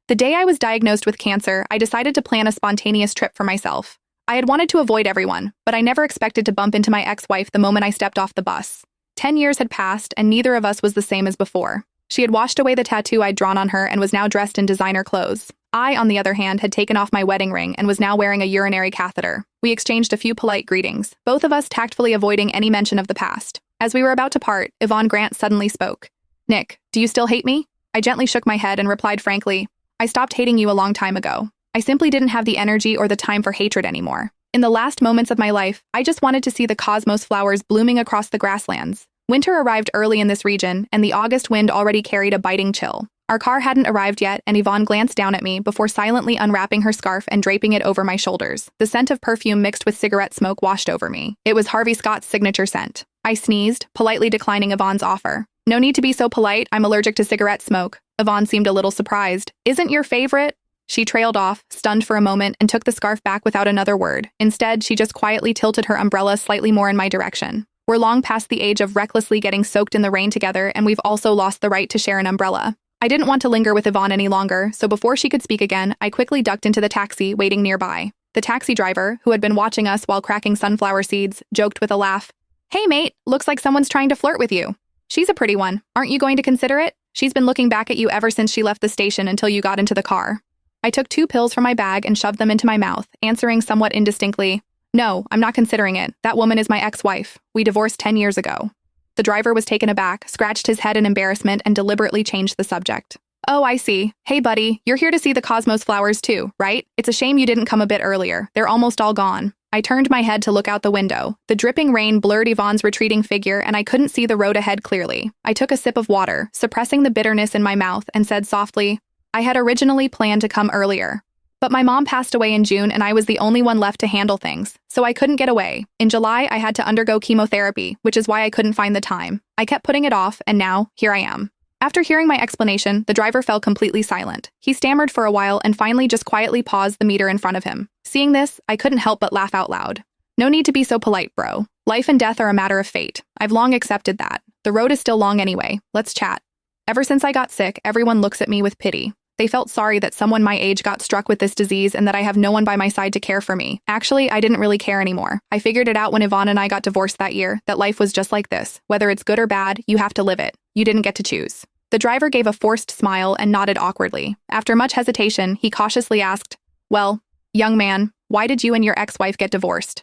The day I was diagnosed with cancer, I decided to plan a spontaneous trip for myself. I had wanted to avoid everyone, but I never expected to bump into my ex-wife the moment I stepped off the bus. 10 years had passed, and neither of us was the same as before. She had washed away the tattoo I'd drawn on her and was now dressed in designer clothes. I, on the other hand, had taken off my wedding ring and was now wearing a urinary catheter. We exchanged a few polite greetings, both of us tactfully avoiding any mention of the past. As we were about to part, Yvonne Grant suddenly spoke. "Nick, do you still hate me?" I gently shook my head and replied frankly, "I stopped hating you a long time ago. I simply didn't have the energy or the time for hatred anymore. In the last moments of my life, I just wanted to see the cosmos flowers blooming across the grasslands." Winter arrived early in this region, and the August wind already carried a biting chill. Our car hadn't arrived yet, and Yvonne glanced down at me before silently unwrapping her scarf and draping it over my shoulders. The scent of perfume mixed with cigarette smoke washed over me. It was Harvey Scott's signature scent. I sneezed, politely declining Yvonne's offer. "No need to be so polite, I'm allergic to cigarette smoke." Yvonne seemed a little surprised. "Isn't your favorite?" She trailed off, stunned for a moment, and took the scarf back without another word. Instead, she just quietly tilted her umbrella slightly more in my direction. We're long past the age of recklessly getting soaked in the rain together, and we've also lost the right to share an umbrella. I didn't want to linger with Yvonne any longer, so before she could speak again, I quickly ducked into the taxi waiting nearby. The taxi driver, who had been watching us while cracking sunflower seeds, joked with a laugh. "Hey mate, looks like someone's trying to flirt with you. She's a pretty one. Aren't you going to consider it? She's been looking back at you ever since she left the station until you got into the car." I took 2 pills from my bag and shoved them into my mouth, answering somewhat indistinctly, "No, I'm not considering it. That woman is my ex-wife. We divorced 10 years ago." The driver was taken aback, scratched his head in embarrassment, and deliberately changed the subject. "Oh, I see. Hey buddy, you're here to see the cosmos flowers too, right? It's a shame you didn't come a bit earlier. They're almost all gone." I turned my head to look out the window. The dripping rain blurred Yvonne's retreating figure, and I couldn't see the road ahead clearly. I took a sip of water, suppressing the bitterness in my mouth, and said softly, "I had originally planned to come earlier. But my mom passed away in June and I was the only one left to handle things, so I couldn't get away. In July, I had to undergo chemotherapy, which is why I couldn't find the time. I kept putting it off, and now, here I am." After hearing my explanation, the driver fell completely silent. He stammered for a while and finally just quietly paused the meter in front of him. Seeing this, I couldn't help but laugh out loud. "No need to be so polite, bro. Life and death are a matter of fate. I've long accepted that. The road is still long anyway. Let's chat." Ever since I got sick, everyone looks at me with pity. They felt sorry that someone my age got struck with this disease and that I have no one by my side to care for me. Actually, I didn't really care anymore. I figured it out when Yvonne and I got divorced that year, that life was just like this. Whether it's good or bad, you have to live it. You didn't get to choose. The driver gave a forced smile and nodded awkwardly. After much hesitation, he cautiously asked, "Well, young man, why did you and your ex-wife get divorced?"